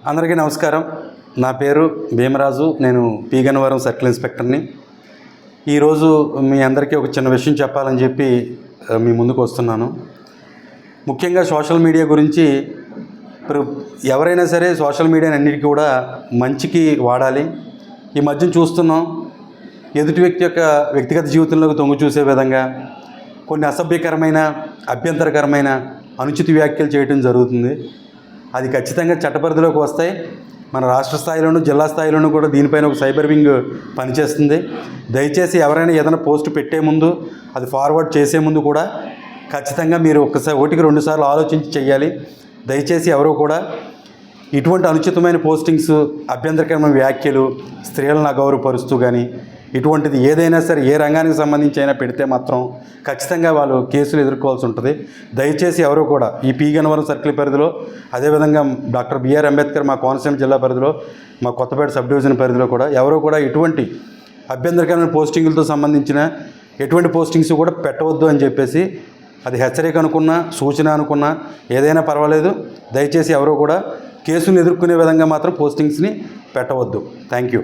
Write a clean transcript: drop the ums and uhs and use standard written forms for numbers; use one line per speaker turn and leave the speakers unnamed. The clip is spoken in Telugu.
అందరికీ నమస్కారం. నా పేరు భీమరాజు. నేను పి గన్నవరం సర్కిల్ ఇన్స్పెక్టర్ని. ఈరోజు మీ అందరికీ ఒక చిన్న విషయం చెప్పాలని చెప్పి మీ ముందుకు వస్తున్నాను. ముఖ్యంగా సోషల్ మీడియా గురించి ఇప్పుడు ఎవరైనా సరే సోషల్ మీడియాని అన్నిటికీ కూడా మంచికి వాడాలి. ఈ మధ్యన చూస్తున్నాం, ఎదుటి వ్యక్తి యొక్క వ్యక్తిగత జీవితంలోకి తొంగి చూసే విధంగా కొన్ని అసభ్యకరమైన, అభ్యంతరకరమైన, అనుచిత వ్యాఖ్యలు చేయడం జరుగుతుంది. అది ఖచ్చితంగా చట్టపరిధిలోకి వస్తాయి. మన రాష్ట్ర స్థాయిలోనూ జిల్లా స్థాయిలోనూ కూడా దీనిపైన ఒక సైబర్ వింగ్ పనిచేస్తుంది. దయచేసి ఎవరైనా ఏదైనా పోస్ట్ పెట్టే ముందు, అది ఫార్వర్డ్ చేసే ముందు కూడా ఖచ్చితంగా మీరు ఒకటికి 2 సార్లు ఆలోచించి చేయాలి. దయచేసి ఎవరు కూడా ఇటువంటి అనుచితమైన పోస్టింగ్స్, అభ్యంతరకరమైన వ్యాఖ్యలు, స్త్రీలను అగౌరవపరుస్తూ కానీ ఇటువంటిది ఏదైనా సరే ఏ రంగానికి సంబంధించి అయినా పెడితే మాత్రం ఖచ్చితంగా వాళ్ళు కేసులు ఎదుర్కోవాల్సి ఉంటుంది. దయచేసి ఎవరు కూడా ఈ పి గన్నవరం సర్కిల్ పరిధిలో, అదేవిధంగా డాక్టర్ బిఆర్ అంబేద్కర్ మా కోనసీమ జిల్లా పరిధిలో, మా కొత్తపేట సబ్ డివిజన్ పరిధిలో కూడా ఎవరు కూడా ఇటువంటి అభ్యంతరకరమైన పోస్టింగులతో సంబంధించిన ఎటువంటి పోస్టింగ్స్ కూడా పెట్టవద్దు అని చెప్పేసి, అది హెచ్చరిక అనుకున్నా, సూచన అనుకున్నా ఏదైనా పర్వాలేదు. దయచేసి ఎవరు కూడా కేసులు ఎదుర్కొనే విధంగా మాత్రం పోస్టింగ్స్ని పెట్టవద్దు. Thank you.